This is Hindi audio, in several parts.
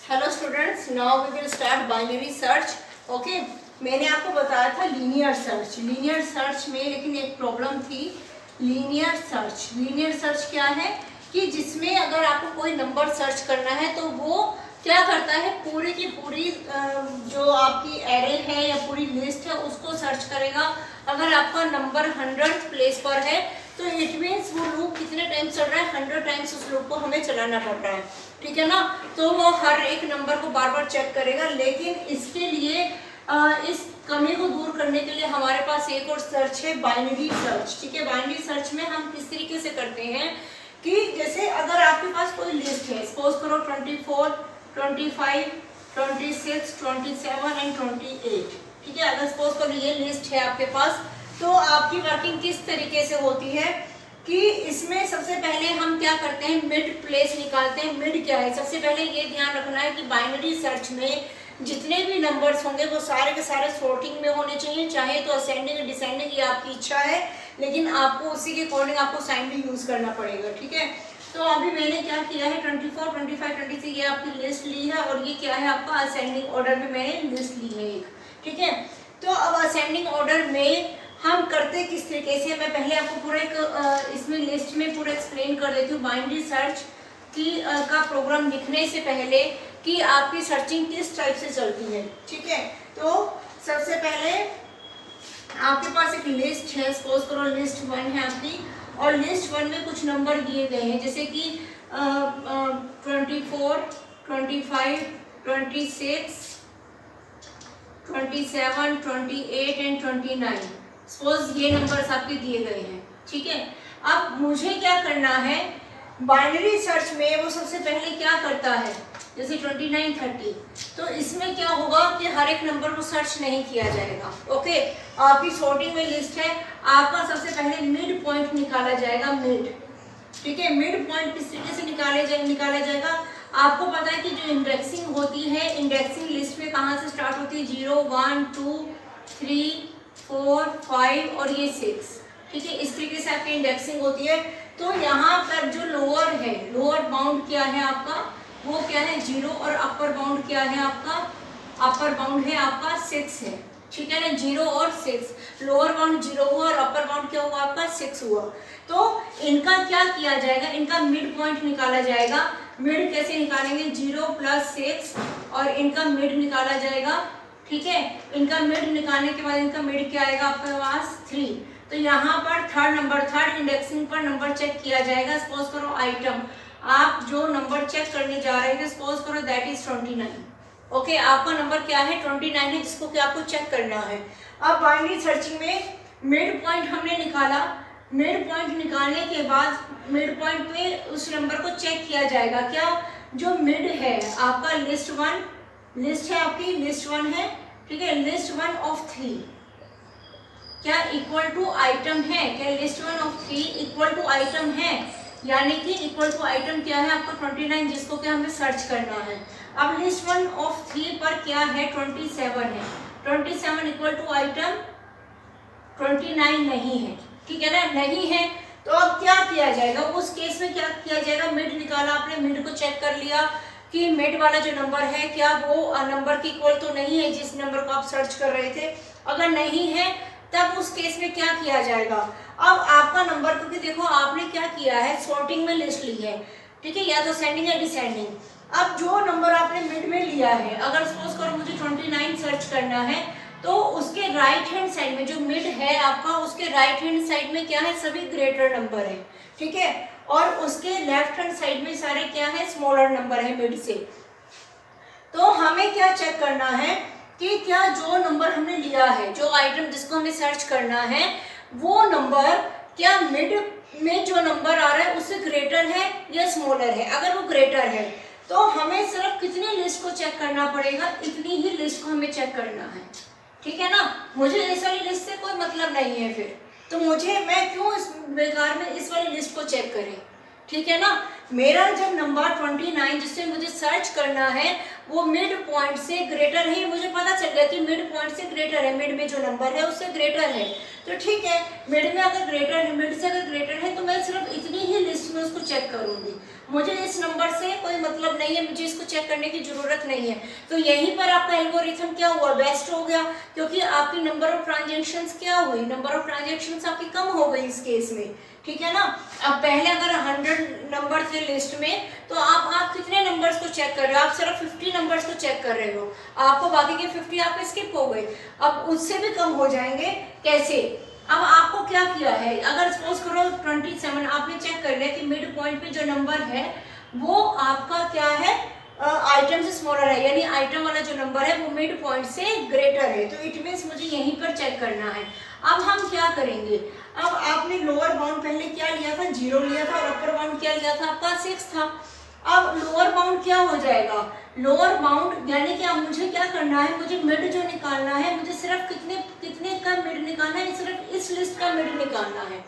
Hello students, now we will start binary search. Okay, मैंने आपको बताया था लीनियर सर्च में, लेकिन एक प्रॉब्लम थी। लीनियर सर्च क्या है कि जिसमें अगर आपको कोई नंबर सर्च करना है तो वो क्या करता है, पूरी की पूरी जो आपकी एरे है या पूरी लिस्ट है उसको सर्च करेगा। अगर आपका नंबर 100th प्लेस पर है तो इट मीन्स वो लूप कितने टाइम चल रहा है, 100 टाइम्स उस लूप को हमें चलाना पड़ रहा है। ठीक है ना, तो वो हर एक नंबर को बार बार चेक करेगा। लेकिन इसके लिए इस कमी को दूर करने के लिए हमारे पास एक और सर्च है, बाइनरी सर्च। ठीक है, बाइनरी सर्च में हम किस तरीके से करते हैं कि जैसे अगर आपके पास कोई लिस्ट है, सपोज करो 24, 25, 26, 27 एंड 28। ठीक है, अगर सपोज करो ये लिस्ट है आपके पास, तो आपकी वर्किंग किस तरीके से होती है कि इसमें सबसे पहले हम क्या करते हैं, मिड प्लेस निकालते हैं। मिड क्या है, सबसे पहले ये ध्यान रखना है कि बाइनरी सर्च में जितने भी नंबर्स होंगे वो सारे के सारे सॉर्टिंग में होने चाहिए। चाहे तो असेंडिंग डिसेंडिंग ये आपकी इच्छा है, लेकिन आपको उसी के अकॉर्डिंग आपको साइन भी यूज करना पड़ेगा। ठीक है, तो अभी मैंने क्या किया है, 24, 25, 26 ये आपकी लिस्ट ली है, और ये क्या है आपका असेंडिंग ऑर्डर में मैंने लिस्ट ली है एक। ठीक है, तो अब असेंडिंग ऑर्डर में हम करते किस तरीके से, मैं पहले आपको पूरा एक इसमें लिस्ट में पूरा एक्सप्लेन कर देती हूँ बाइनरी सर्च की का प्रोग्राम लिखने से पहले कि आपकी सर्चिंग किस टाइप से चलती है। ठीक है, तो सबसे पहले आपके पास एक लिस्ट है, सपोज करो लिस्ट 1 है आपकी, और लिस्ट 1 में कुछ नंबर दिए गए हैं जैसे कि 24, 25, 26, 27, 28 एंड 29। सपोज ये नंबर्स आपके दिए गए हैं। ठीक है, अब मुझे क्या करना है, बाइनरी सर्च में वो सबसे पहले क्या करता है, जैसे 29, 30, तो इसमें क्या होगा कि हर एक नंबर को सर्च नहीं किया जाएगा। ओके, आपकी सॉर्टिंग में लिस्ट है, आपका सबसे पहले मिड पॉइंट निकाला जाएगा, मिड। ठीक है, मिड पॉइंट किस तरीके से निकाला जाएगा, आपको पता है कि जो इंडेक्सिंग होती है, इंडेक्सिंग लिस्ट में कहाँ से स्टार्ट होती है, 0, 1, 2, 3, 4, 5 और ये 6। ठीक है, इस तरीके से आपकी इंडेक्सिंग होती है। तो यहाँ पर जो लोअर है, लोअर बाउंड क्या है आपका, वो क्या है 0, और अपर बाउंड क्या है आपका, अपर बाउंड है आपका 6 है। ठीक है ना, 0 और 6, लोअर बाउंड 0 हुआ और अपर बाउंड क्या हुआ आपका 6 हुआ। तो इनका क्या किया जाएगा, इनका मिड पॉइंट निकाला जाएगा। मिड कैसे निकालेंगे, 0 + 6 और इनका मिड निकाला जाएगा। ठीक है, इनका मिड निकालने के बाद इनका मिड क्या आएगा आपके पास 3। तो यहाँ पर थर्ड इंडेक्सिंग पर नंबर चेक किया जाएगा। सपोज करो आइटम, आप जो नंबर चेक करने जा रहे थे, सपोज करो दैट इज 29। ओके, आपका नंबर क्या है 29 है, जिसको कि आपको चेक करना है। अब बाइनरी सर्चिंग में मिड पॉइंट हमने निकाला, मिड पॉइंट निकालने के बाद मिड पॉइंट पे उस नंबर को चेक किया जाएगा। क्या, जो मिड है आपका लिस्ट 1, लिस्ट है आपकी लिस्ट 1 है। ठीक है, लिस्ट 1 ऑफ 3 क्या इक्वल टू आइटम है, क्या list 1 of 3 equal to item है, यानी कि इक्वल टू आइटम क्या है आपका 29, जिसको कि हमें सर्च करना है। अब लिस्ट 1 ऑफ 3 पर क्या है 27 है, 27 इक्वल टू आइटम 29 नहीं है। ठीक है ना, नहीं है, तो अब क्या किया जाएगा, उस केस में क्या किया जाएगा, मिड निकाला आपने, मिड को चेक कर लिया कि मिड वाला जो नंबर है क्या वो नंबर की इक्वल तो नहीं है जिस नंबर को आप सर्च कर रहे थे। अगर नहीं है तब उस केस में क्या किया जाएगा, अब आपका नंबर, क्योंकि देखो आपने क्या किया है, सॉर्टिंग में लिस्ट ली है। ठीक है, या तो असेंडिंग या डिसेंडिंग। अब जो नंबर आपने मिड में लिया है, अगर सपोज करो मुझे 29 सर्च करना है, तो उसके राइट हैंड साइड में जो मिड है आपका, उसके राइट हैंड साइड में क्या है, सभी ग्रेटर नंबर है। ठीक है, और उसके लेफ्ट हैंड साइड में सारे क्या है, स्मॉलर नंबर है मिड से। तो हमें क्या चेक करना है कि क्या जो नंबर हमने लिया है, जो आइटम जिसको हमें सर्च करना है, वो नंबर क्या मिड में जो नंबर आ रहा है उससे ग्रेटर है या स्मॉलर है। अगर वो ग्रेटर है तो हमें सिर्फ कितनी लिस्ट को चेक करना पड़ेगा, इतनी ही लिस्ट को हमें चेक करना है। ठीक है ना, मुझे इस वाली लिस्ट से कोई मतलब नहीं है फिर, तो मैं क्यों इस बेकार में इस वाली लिस्ट को चेक करें। ठीक है ना, मेरा जब नंबर 29 जिससे मुझे सर्च करना है, वो मिड पॉइंट से ग्रेटर है, मुझे पता चल गया कि मिड पॉइंट से ग्रेटर है, मिड में जो नंबर है उससे ग्रेटर है। तो ठीक है, मिड में अगर ग्रेटर है, मिड से अगर ग्रेटर है तो मैं सिर्फ इतनी ही लिस्ट में उसको चेक करूंगी, मुझे इस नंबर से कोई मतलब नहीं है, मुझे इसको चेक करने की जरूरत नहीं है। तो यहीं पर आपका एल्गोरिथम क्या हुआ, बेस्ट हो गया, क्योंकि आपकी नंबर ऑफ ट्रांजैक्शंस क्या हुई, नंबर ऑफ ट्रांजैक्शंस आपकी कम हो गई इस केस में, ठीक है ना। अब पहले अगर 100 नंबर थे लिस्ट में, तो आप कितने नंबर्स को चेक कर रहे हो, आप सिर्फ 50 नंबर्स को चेक कर रहे हो, आपको बाकी के 50 आपके स्किप हो गए, अब उससे भी कम हो जाएंगे। कैसे, अब आपको क्या किया है, अगर सपोज करो 27 आपने चेक कर लिया कि मिड पॉइंट पे जो नंबर है वो आपका क्या है, आइटम से स्मॉलर है, यानी आइटम वाला जो नंबर है वो मिड पॉइंट से ग्रेटर है, तो इट मीन्स मुझे यहीं पर चेक करना है। अब हम क्या करेंगे, अब आपने लोअर बाउंड पहले क्या लिया था, 0 लिया था, और अपर बाउंड क्या लिया था आपका 6 था। अब लोअर बाउंड क्या हो जाएगा, लोअर बाउंड यानी कि अब मुझे क्या करना है, मुझे मिड जो निकालना है, मुझे सिर्फ कितने का मिड निकालना है, सिर्फ इस लिस्ट का मिड निकालना है,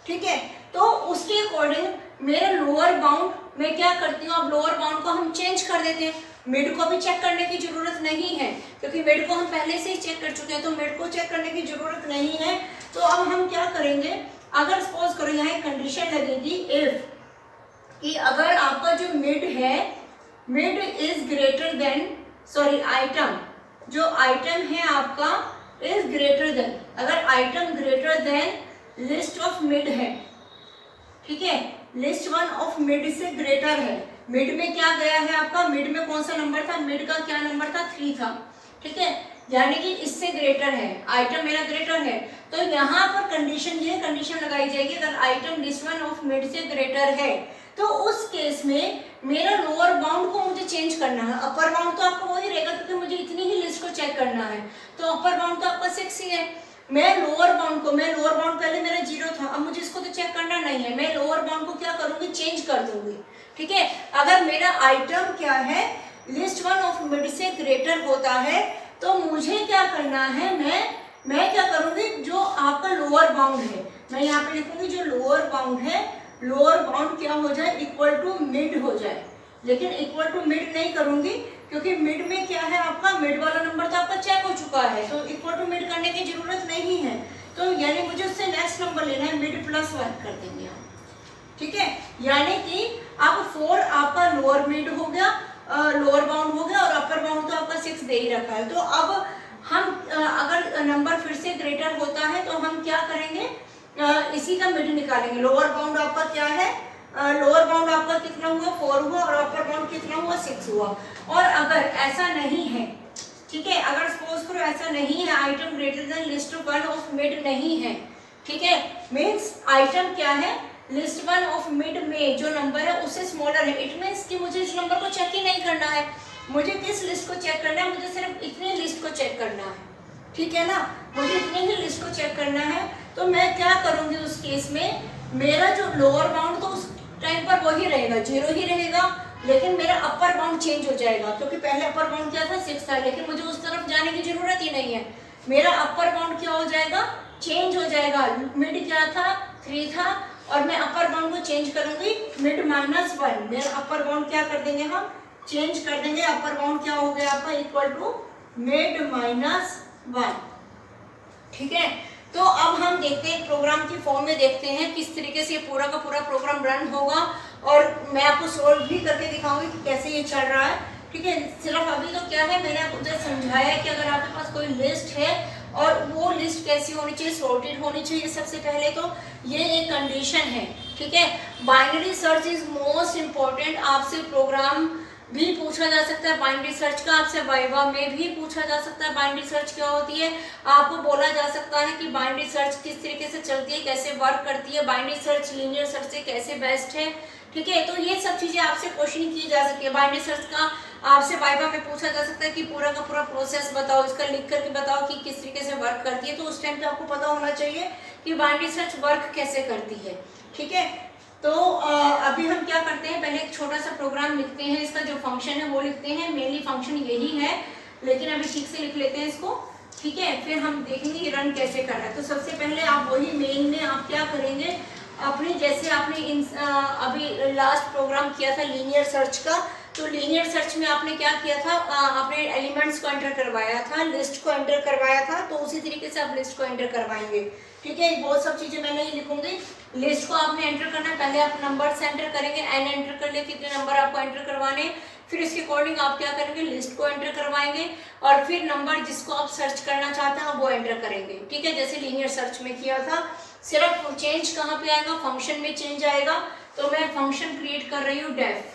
ठीक है। तो उसके अकॉर्डिंग मेरा लोअर बाउंड मैं क्या करती हूँ, अब लोअर बाउंड को हम चेंज कर देते हैं, मिड को भी चेक करने की जरूरत नहीं है, क्योंकि मिड को हम पहले से ही चेक कर चुके हैं, तो मिड को चेक करने की जरूरत नहीं है। तो अब हम क्या करेंगे, अगर सपोज करो यहाँ एक कंडीशन लगेगी इफ, कि अगर आपका जो मिड है, mid is greater than, sorry item, जो आइटम है आपका इज ग्रेटर देन, अगर item greater than list of mid है, ठीक है, लिस्ट 1 ऑफ मिड से ग्रेटर है, मिड में क्या गया है आपका, मिड में कौन सा नंबर था, मिड का क्या नंबर था, 3 था, ठीक है, यानी कि इससे ग्रेटर है, आइटम मेरा ग्रेटर है, तो यहाँ पर कंडीशन, ये कंडीशन लगाई जाएगी, अगर आइटम लिस्ट 1 ऑफ मिड से ग्रेटर है, तो उस केस में मेरा लोअर बाउंड को मुझे चेंज करना है, अपर बाउंड तो आपका वही रहेगा क्योंकि मुझे इतनी ही लिस्ट को चेक करना है, तो अपर बाउंड तो आपका 6 ही है, मैं लोअर बाउंड पहले मेरा 0 था, अब मुझे इसको तो चेक करना नहीं है, मैं लोअर बाउंड को क्या करूंगी, चेंज कर दूंगी, ठीक है। अगर मेरा आइटम क्या है, लिस्ट 1 ऑफ मिड से ग्रेटर होता है, तो मुझे क्या करना है, मैं क्या करूंगी, जो आपका लोअर बाउंड है, मैं यहाँ पे लिखूंगी जो लोअर बाउंड है, लोअर बाउंड क्या हो जाए, इक्वल टू मिड हो जाए, लेकिन इक्वल टू मिड नहीं करूंगी, क्योंकि मिड में क्या है आपका, मिड वाला नंबर तो आपका चेक हो चुका है, तो इक्वल टू मिड करने की जरूरत नहीं है, तो यानी मुझे उससे नेक्स्ट नंबर लेना है, मिड प्लस 1 कर देंगे हम, ठीक है, यानी कि अब 4 आपका लोअर मिड हो गया, लोअर बाउंड हो गया, और अपर बाउंड तो आपका 6 दे ही रखा है। तो अब हम अगर नंबर फिर से ग्रेटर होता है तो हम क्या करेंगे, इसी का मिड निकालेंगे, लोअर बाउंड आपका क्या है, लोअर बाउंड आपका कितना हुआ, 4 हुआ, और अपर बाउंड कितना हुआ, 6 हुआ। और अगर ऐसा नहीं है, ठीक है, अगर सपोज करो ऐसा नहीं है, item greater than list 1 of mid नहीं है, ठीक है, मीन्स आइटम क्या है, लिस्ट 1 ऑफ मिड में जो नंबर है उससे स्मॉलर है, इट मीन्स कि मुझे इस नंबर को चेक ही नहीं करना है, मुझे किस लिस्ट को चेक करना है, मुझे सिर्फ इतनी लिस्ट को चेक करना है, ठीक है ना, मुझे इतनी ही लिस्ट को चेक करना है। तो मैं क्या करूंगी उस केस में, मेरा जो लोअर बाउंड तो उस टाइम पर वही रहेगा, 0 ही रहेगा, लेकिन मेरा अपर बाउंड चेंज हो जाएगा, क्योंकि पहले अपर बाउंड क्या था, 6 था, लेकिन मुझे उस तरफ जाने की जरूरत ही नहीं है, मेरा अपर बाउंड क्या हो जाएगा, चेंज हो जाएगा, मिड क्या था, 3 था, और मैं अपर बाउंड को चेंज करूंगी, मिड -1, मेरा अपर बाउंड क्या कर देंगे, हम चेंज कर देंगे, अपर बाउंड क्या हो गया आपका, इक्वल टू मिड -1, ठीक है। तो अब हम देखते हैं प्रोग्राम की फॉर्म में, देखते हैं किस तरीके से पूरा का पूरा प्रोग्राम रन होगा, और मैं आपको सोल्व भी करके दिखाऊंगी कि कैसे ये चल रहा है, ठीक है। सिर्फ अभी तो क्या है, मैंने आपको जब समझाया है कि अगर आपके पास कोई लिस्ट है और वो लिस्ट कैसी होनी चाहिए, सॉर्टेड होनी चाहिए, सबसे पहले तो ये एक कंडीशन है, ठीक है। Binary search is most important, आपसे प्रोग्राम भी पूछा जा सकता है बाइनरी सर्च का, आपसे वाइवा में भी पूछा जा सकता है बाइनरी सर्च क्या होती है, आपको बोला जा सकता है कि बाइनरी सर्च किस तरीके से चलती है, कैसे वर्क करती है, बाइनरी सर्च लीनियर सर्च से कैसे बेस्ट है, ठीक है। तो ये सब चीजें आपसे क्वेश्चन की जा सकती है, बाइनरी सर्च का आपसे वाइवा में पूछा जा सकता है कि पूरा का पूरा प्रोसेस बताओ, इसका लिख करके बताओ कि किस तरीके से वर्क करती है, तो उस टाइम पे आपको पता होना चाहिए कि बाइनरी सर्च वर्क कैसे करती है, ठीक है। तो अभी हम क्या करते हैं, पहले एक छोटा सा प्रोग्राम लिखते हैं, इसका जो फंक्शन है वो लिखते हैं, मेनली फंक्शन यही है, लेकिन अभी ठीक से लिख लेते हैं इसको, ठीक है, फिर हम देखेंगे ये रन कैसे करना है। तो सबसे पहले आप वही मेन में आप क्या करेंगे, अपनी जैसे आपने अभी लास्ट प्रोग्राम किया था लीनियर सर्च का, तो लीनियर सर्च में आपने क्या किया था, आपने एलिमेंट्स को एंटर करवाया था, लिस्ट को एंटर करवाया था, तो उसी तरीके से आप लिस्ट को एंटर करवाएंगे। ठीक है, बहुत सब चीजें मैं नहीं लिखूंगी। लिस्ट को आपने एंटर करना है, पहले आप नंबर एंटर करेंगे, एन एंटर कर ले कितने नंबर आपको एंटर करवाने, फिर इसके अकॉर्डिंग आप क्या करेंगे, लिस्ट को एंटर करवाएंगे और फिर नंबर जिसको आप सर्च करना चाहते हैं वो एंटर करेंगे। ठीक है, जैसे लीनियर सर्च में किया था। सिर्फ चेंज कहाँ पे आएगा, फंक्शन में चेंज आएगा। तो मैं फंक्शन क्रिएट कर रही हूँ डेफ।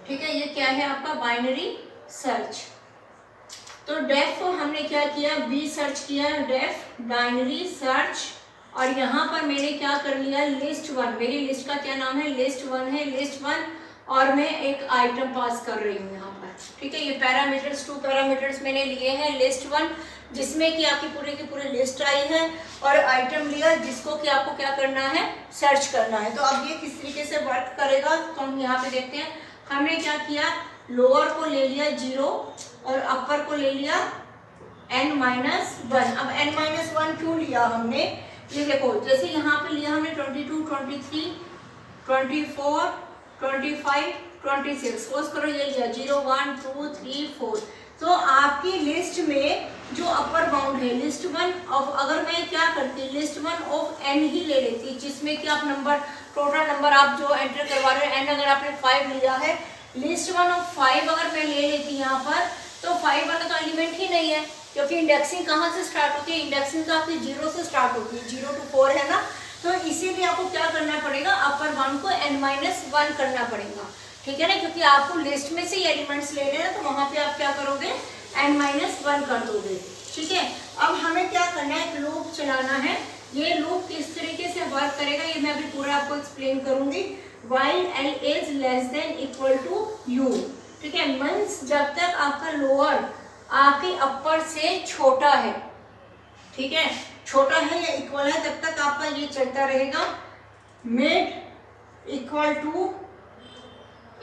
ठीक है, ये क्या है आपका बाइनरी सर्च। तो डेफ हमने क्या किया, बी सर्च किया, डेफ बाइनरी सर्च, और यहाँ पर मैंने क्या कर लिया, लिस्ट वन, मेरी लिस्ट का क्या नाम है, लिस्ट वन है, लिस्ट वन, और मैं एक आइटम पास कर रही हूँ यहाँ पर। ठीक है, ये पैरामीटर्स 2 पैरामीटर्स मैंने लिए हैं, लिस्ट वन जिसमें कि आपकी पूरी की पूरी लिस्ट आई है, और आइटम लिया जिसको कि आपको क्या करना है, सर्च करना है। तो अब ये किस तरीके से वर्क करेगा, तो हम यहाँ पे देखते हैं। हमने क्या किया, लोअर को ले लिया 0 और अपर को ले लिया n-1। अब n-1 क्यों लिया हमने, ये देखो, जैसे यहाँ पे लिया हमने 22, 23, 24, 25, 26, सपोज करो ये लिया 0, 1, 2, 3, 4। तो आपकी लिस्ट में जो अपर बाउंड है, लिस्ट वन ऑफ, अगर मैं क्या करती, लिस्ट वन ऑफ n ही ले लेती, जिसमें कि आप नंबर, टोटल नंबर आप जो एंटर करवा रहे हैं, n अगर आपने 5 लिया है, लिस्ट वन ऑफ 5 अगर मैं ले लेती यहाँ पर, तो 5 वाला तो एलिमेंट ही नहीं है, क्योंकि इंडेक्सिंग कहाँ से स्टार्ट होती है, इंडेक्सिंग तो आपकी 0 से स्टार्ट होती है, 0 to 4 है ना। तो इसीलिए आपको क्या करना पड़ेगा, अपर वन को n-1 करना पड़ेगा। ठीक है ना, क्योंकि आपको लिस्ट में से ही एलिमेंट्स लेने हैं, तो वहां पे आप क्या करोगे, n-1 कर दोगे। ठीक है, अब हमें क्या करना है, एक लूप चलाना है। ये लूप किस तरीके से वर्क करेगा ये मैं अभी पूरा आपको एक्सप्लेन करूंगी। while l is less than equal to u। ठीक है, मींस जब तक आपका लोअर आपके अपर से छोटा है, ठीक है, छोटा है या इक्वल है, तब तक आपका ये चलता रहेगा। Mid equal to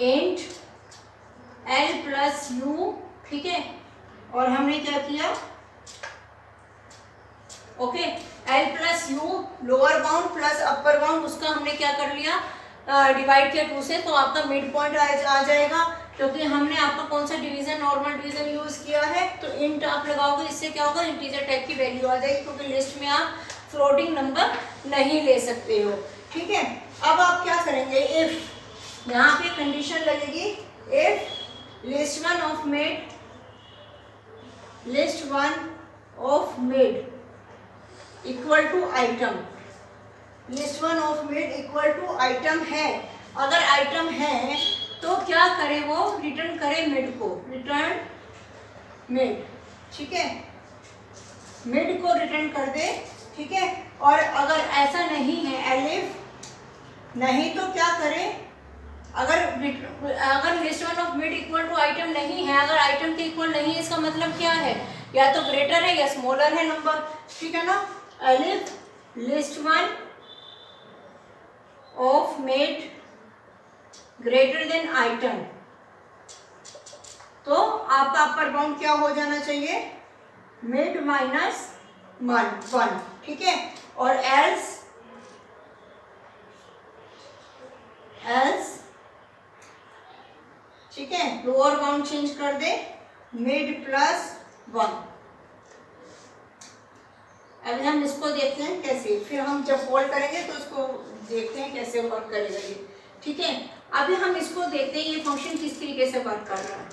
int l plus u। ठीक है, और हमने क्या किया, okay, l plus u lower bound plus upper bound, उसका हमने क्या कर लिया, डिवाइड किया 2 से, तो आपका मिड पॉइंट आ जाएगा। क्योंकि हमने आपका कौन सा डिवीजन, नॉर्मल डिवीजन यूज किया है, तो इंट आप लगाओगे, इससे क्या होगा, इंटीजर टाइप की वैल्यू आ जाएगी, क्योंकि लिस्ट में आप फ्लोटिंग नंबर नहीं ले सकते हो। ठीक है, अब आप क्या करेंगे, इफ यहाँ पे कंडीशन लगेगी, if list one of mid, list one of mid equal to item, list one of mid equal to item है। अगर आइटम है तो क्या करे, वो रिटर्न करे मिड को, रिटर्न मिड। ठीक है, मिड को रिटर्न कर दे। ठीक है, और अगर ऐसा नहीं है, एलिफ नहीं, तो क्या करे, अगर list one of mid equal to item नहीं है, अगर आइटम के इक्वल नहीं है, इसका मतलब क्या है, या तो ग्रेटर है या स्मॉलर है नंबर। ठीक है ना, elif list one of mid greater than item, तो आपका अपर बाउंड क्या हो जाना चाहिए, मिड -1। ठीक है, और एल्स ठीक है, लोअर बाउंड चेंज कर दे, मिड +1। अभी हम इसको देखते हैं कैसे, फिर हम जब कॉल करेंगे तो इसको देखते हैं कैसे वर्क करेगा ये। ठीक है, अभी हम इसको देखते हैं ये फंक्शन किस तरीके से वर्क कर रहा है।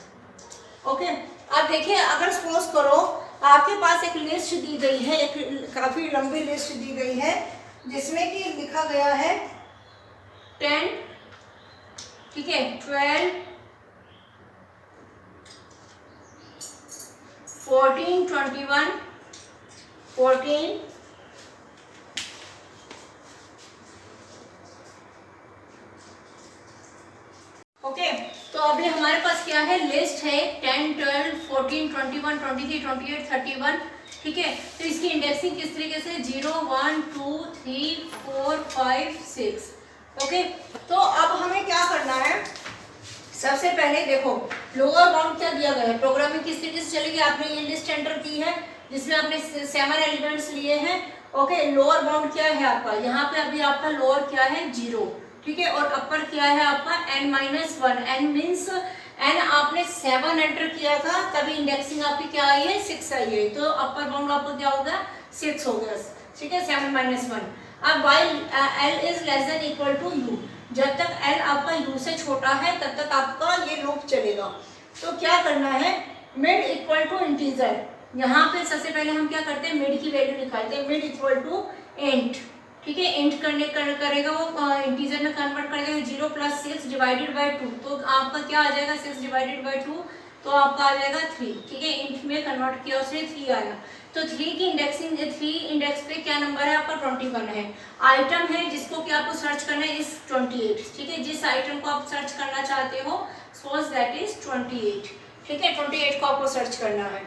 ओके, अब देखिए, अगर सपोज करो आपके पास एक लिस्ट दी गई है, एक काफी लंबी लिस्ट दी गई है, जिसमें कि लिखा गया है 10, ठीक है, 12, 14, 21, 14, ओके। तो अभी हमारे पास क्या है, लिस्ट है 10, 12, 14, 21, 23, 28, 31। ठीक है, तो इसकी इंडेक्सिंग किस तरीके से, 0, 1, 2, 3, 4, 5, 6। ओके, तो अब हमें क्या करना है, सबसे पहले देखो लोअर बाउंड क्या दिया गया है, प्रोग्रामिंग किस तरीके से चलेगी, आपने ये लिस्ट एंटर की है जिसमें आपने 7 एलिमेंट्स लिए हैं। ओके, लोअर बाउंड क्या है आपका, यहाँ पे अभी आपका लोअर क्या है, 0। ठीक है, और अपर क्या है आपका n-1, n मीन्स n आपने 7 एंटर किया था तभी इंडेक्सिंग आपकी क्या आई है 6 आई है, तो अपर बाउंड आपका क्या हो गया 6 हो गया, ठीक है 7-1। अब while l is less than equal to u, जब तक l आपका u से छोटा है तब तक आपका ये लूप चलेगा। तो क्या करना है, मिड इक्वल टू इंटीजर, यहाँ पे सबसे पहले हम क्या करते हैं मिड की वैल्यू निकालते हैं, मिड इक्वल टू इंट, ठीक है इंट करेगा वो इंटीजर में कन्वर्ट कर देगा 0 + 6 डिवाइडेड बाय 2, तो आपका क्या आ जाएगा 6 डिवाइडेड बाय 2, तो आपका आ जाएगा 3, ठीक है इंट में कन्वर्ट किया उसने 3 आया, तो 3 की इंडेक्सिंग 3 इंडेक्स पे क्या नंबर है आपका 21 है। आइटम है जिसको कि आपको सर्च करना है इस 28, ठीक है जिस आइटम को आप सर्च करना चाहते हो सपोज दैट इज 28, ठीक है 28 को आपको सर्च करना है।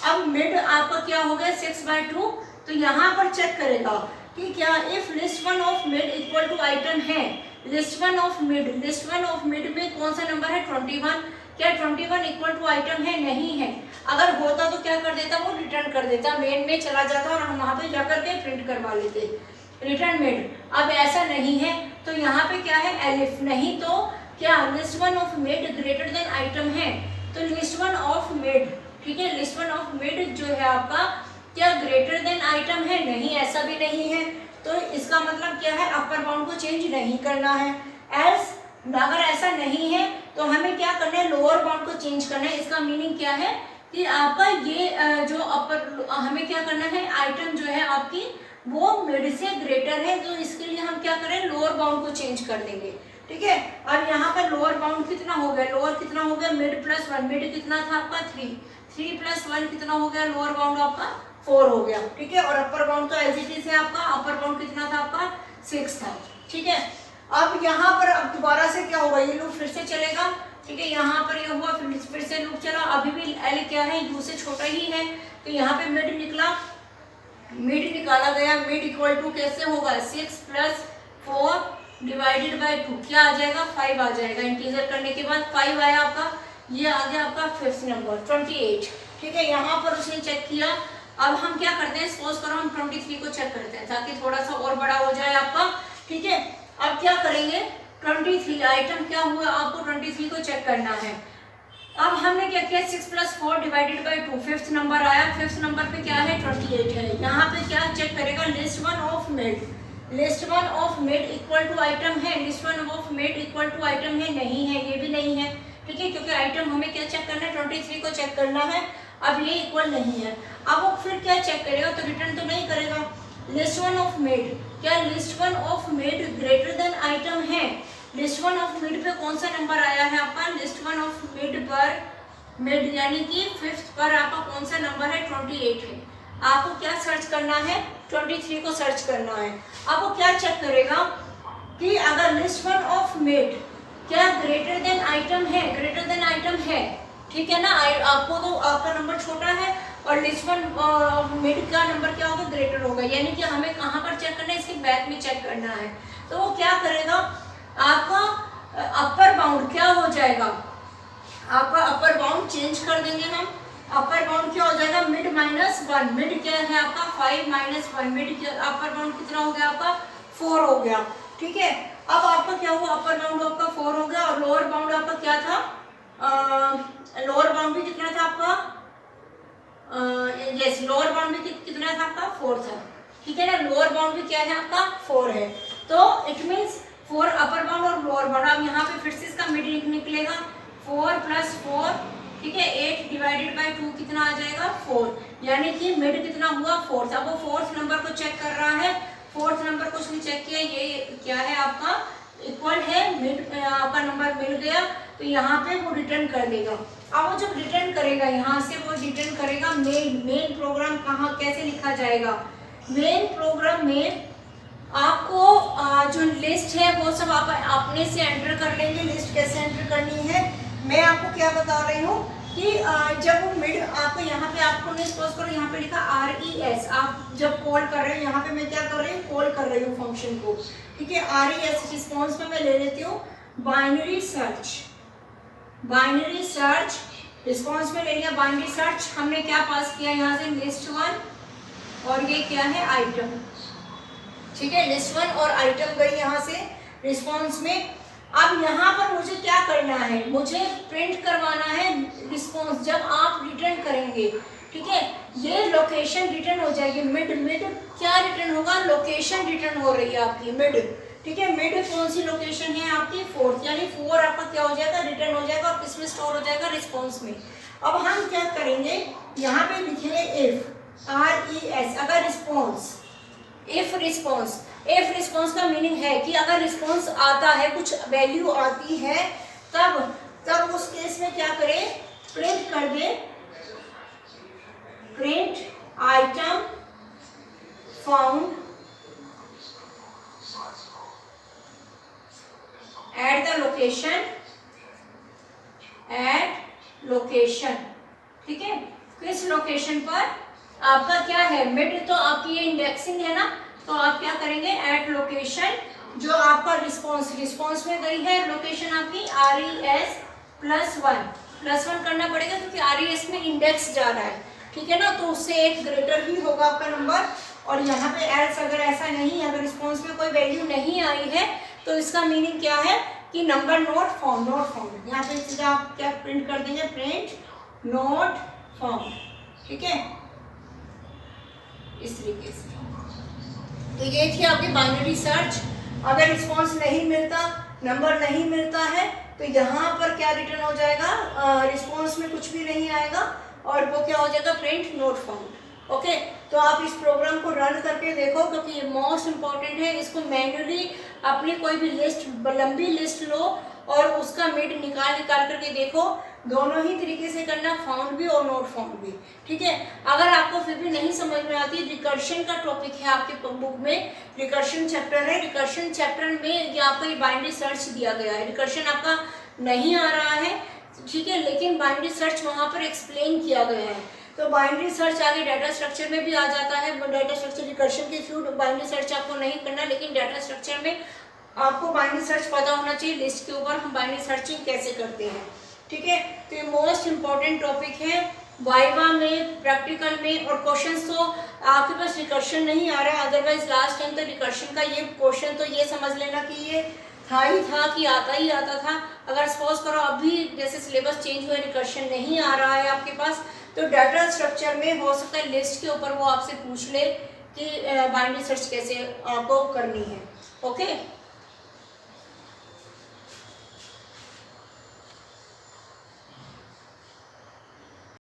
अब मिड आपका क्या हो गया 6/2, तो यहाँ पर चेक करेगा कि क्या if list one of mid equal to item है, लिस्ट वन ऑफ मिड में कौन सा नंबर है 21, क्या 21 इक्वल टू आइटम है, नहीं है। अगर होता तो क्या कर देता वो रिटर्न कर देता, मेन में चला जाता और हम वहाँ पे जाकर के प्रिंट करवा लेते रिटर्न मिड। अब ऐसा नहीं है तो यहाँ पे क्या है एलिफ, नहीं तो क्या list one of mid greater than item है, तो लिस्ट वन ऑफ मिड, ठीक है लिस्ट वन ऑफ मिड जो है आपका क्या ग्रेटर देन आइटम है, नहीं ऐसा भी नहीं है, तो इसका मतलब क्या है अपर बाउंड को चेंज नहीं करना है। एल्स अगर ऐसा नहीं है तो हमें क्या करना है लोअर बाउंड को चेंज करना है। इसका मीनिंग क्या है कि आपका ये जो अपर हमें क्या करना है आइटम जो है आपकी वो मिड से ग्रेटर है, तो इसके लिए हम क्या करें लोअर बाउंड को चेंज कर देंगे, ठीक है। अब यहाँ पर लोअर बाउंड कितना हो गया, लोअर कितना हो गया मिड प्लस 1, मिड कितना था आपका 3 + 1 कितना हो गया लोअर बाउंड आपका 4 हो गया, ठीक है। और अपर बाउंड तो एज इट इज है आपका, अपर बाउंड कितना था आपका 6 था, ठीक है। अब यहाँ पर अब दोबारा से क्या होगा ये लूप फिर से चलेगा, ठीक है यहाँ पर ये हुआ फिर से लूप चला, अभी भी एल क्या है यू से छोटा ही है, तो यहाँ पे मिड निकला, मिड निकाला गया, मिड इक्वल टू कैसे होगा 6 + 4 डिवाइडेड बाय 2 क्या आ जाएगा 5 आ जाएगा, इंटीजर करने के बाद 5 आया आपका, ये आ गया आपका 5th नंबर 28, ठीक है। यहाँ पर उसने चेक किया। अब हम क्या करते हैं सपोज करो हम 23 को चेक करते हैं ताकि थोड़ा सा और बड़ा हो जाए आपका, ठीक है। अब क्या करेंगे 23 आइटम क्या हुआ आपको 23 को चेक करना है। अब हमने क्या किया 6 + 4 डिवाइडेड बाय 2 5th नंबर आया, 5th नंबर पे क्या है 28 है। यहाँ पे क्या चेक करेगा list one of mid equal to item है, list one of mid equal to item है, नहीं है ये भी नहीं है, ठीक है क्योंकि आइटम हमें क्या चेक करना है 23 को चेक करना है। अब ये इक्वल नहीं है, अब वो फिर क्या चेक करेगा तो रिटर्न तो नहीं करेगा। लिस्ट वन ऑफ मिड, क्या list one of mid greater than item है, लिस्ट वन ऑफ मिड पे कौन सा नंबर आया है आपका लिस्ट वन ऑफ मिड पर मिड यानी कि 5th पर आपका कौन सा नंबर है 28 है। आपको क्या सर्च करना है 23 को सर्च करना है। अब वो क्या चेक करेगा कि अगर लिस्ट वन ऑफ मिड क्या ग्रेटर देन आइटम है, ग्रेटर देन आइटम है, ठीक है ना। आपको तो आपका नंबर छोटा है और लिस्ट वन मिड का नंबर क्या होगा ग्रेटर होगा, यानी कि हमें कहाँ पर चेक करना है इसके बैक में चेक करना है। तो वो क्या करेगा आपका अपर बाउंड क्या हो जाएगा, आपका अपर बाउंड चेंज कर देंगे हम। अपर बाउंड क्या हो जाएगा मिड -1, मिड क्या है आपका 5 - 1, मिड अपर बाउंड कितना हो गया आपका 4 हो गया, ठीक है। अब आपका क्या हुआ अपर बाउंड आपका 4 हो गया और लोअर बाउंड आपका क्या था लोअर बाउंड भी कितना था आपका यस लोअर बाउंड भी कितना था आपका 4 था, ठीक है ना। लोअर बाउंड भी क्या है आपका 4 है, तो इट मींस 4 अपर बाउंड और लोअर बाउंड। अब यहाँ पे फिर से इसका मिड निकलेगा 4 + 4, ठीक है 8 डिवाइडेड बाय 2 कितना आ जाएगा 4, यानी कि मिड कितना हुआ 4 था। वो 4th नंबर को चेक कर रहा है, 4th नंबर को उसने चेक किया, ये क्या है आपका इक्वल है मिड आपका नंबर मिल गया, तो यहाँ पे वो रिटर्न कर देगा। अब वो जब रिटर्न करेगा यहाँ से वो रिटर्न करेगा मेन प्रोग्राम कहाँ कैसे लिखा जाएगा। मेन प्रोग्राम में आपको जो लिस्ट है वो सब आप अपने से एंटर कर लेंगे। लिस्ट कैसे एंटर करनी है मैं आपको क्या बता रही हूँ कि जब वो मिड आपको यहाँ पे आपको मैं सपोज करो यहाँ पे लिखा RES, आप जब कॉल कर रहे हो यहाँ पे मैं क्या कर रही हूँ कॉल कर रही हूँ फंक्शन को, ठीक है। RES रिस्पॉन्स में मैं ले लेती हूँ बाइनरी सर्च रिस्पॉन्स में ले लिया बाइनरी सर्च। हमने क्या पास किया यहाँ से लिस्ट वन और ये क्या है आइटम, ठीक है। लिस्ट वन और आइटम गई यहाँ से, रिस्पॉन्स में। अब यहाँ पर मुझे क्या करना है, मुझे प्रिंट करवाना है रिस्पॉन्स जब आप रिटर्न करेंगे, ठीक है। ये लोकेशन रिटर्न हो जाएगी, मिड मिड क्या रिटर्न होगा, लोकेशन रिटर्न हो रही है आपकी मिड, ठीक है। मिड कौन सी लोकेशन है आपकी, 4th, यानी 4 आपका क्या हो जाएगा, रिटर्न हो जाएगा और किसमें स्टोर हो जाएगा, रिस्पॉन्स में। अब हम क्या करेंगे, यहाँ पे लिखेंगे इफ, RES, अगर रिस्पॉन्स, इफ रिस्पॉन्स का मीनिंग है कि अगर रिस्पॉन्स आता है, कुछ वैल्यू आती है, तब उस केस में क्या करें, प्रिंट कर दे, print item found at the location, ठीक है। किस लोकेशन पर, आपका क्या है, मिड, तो आपकी ये इंडेक्सिंग है ना, तो आप क्या करेंगे, एट लोकेशन, जो आपका रिस्पॉन्स में गई है लोकेशन आपकी RES +1 करना पड़ेगा क्योंकि RES में इंडेक्स जा रहा है, ठीक है ना, तो उससे एक ग्रेटर ही होगा आपका नंबर। और यहाँ पे एल्स अगर ऐसा नहीं, अगर रिस्पॉन्स में कोई वैल्यू नहीं आई है तो इसका मीनिंग क्या है कि नंबर नॉट फाउंड। यहाँ पे सीधा आप क्या प्रिंट कर देंगे, प्रिंट नॉट फाउंड, ठीक है, इस तरीके से। तो ये थी आपकी बाइनरी सर्च। अगर रिस्पॉन्स नहीं मिलता, नंबर नहीं मिलता है, तो यहाँ पर क्या रिटर्न हो जाएगा, रिस्पॉन्स में कुछ भी नहीं आएगा और वो क्या हो जाएगा, प्रिंट नॉट फाउंड। ओके, तो आप इस प्रोग्राम को रन करके देखो क्योंकि ये मोस्ट इंपॉर्टेंट है। इसको मैन्युअली अपनी कोई भी लिस्ट, लंबी लिस्ट लो और उसका मिड निकाल करके देखो, दोनों ही तरीके से करना, फाउंड भी और नॉट फाउंड भी, ठीक है। अगर आपको फिर भी नहीं समझ में आती, रिकर्शन का टॉपिक है आपके बुक में, रिकर्शन चैप्टर है, रिकर्शन चैप्टर में ये आपका ये बाइनरी सर्च दिया गया है। रिकर्शन आपका नहीं आ रहा है, ठीक है, लेकिन बाइनरी सर्च वहाँ पर एक्सप्लेन किया गया है। तो बाइनरी सर्च आगे डाटा स्ट्रक्चर में भी आ जाता है। डाटा स्ट्रक्चर रिकर्शन के थ्रू बाइनरी सर्च आपको नहीं करना, लेकिन डाटा स्ट्रक्चर में आपको बाइनरी सर्च पता होना चाहिए, लिस्ट के ऊपर हम बाइनरी सर्चिंग कैसे करते हैं, ठीक है। तो ये मोस्ट इंपॉर्टेंट टॉपिक है वाइवा में, प्रैक्टिकल में। और क्वेश्चंस तो आपके पास रिकर्शन नहीं आ रहा है, अदरवाइज लास्ट टाइम तो रिकर्शन का ये क्वेश्चन तो ये समझ लेना कि ये था ही था कि आता ही आता था। अगर सपोज करो अभी जैसे सिलेबस चेंज हुआ, रिकर्शन नहीं आ रहा है आपके पास, तो डाटा स्ट्रक्चर में हो सकता है लिस्ट के ऊपर वो आपसे पूछ ले कि बाइनरी सर्च कैसे आपको करनी है। ओके।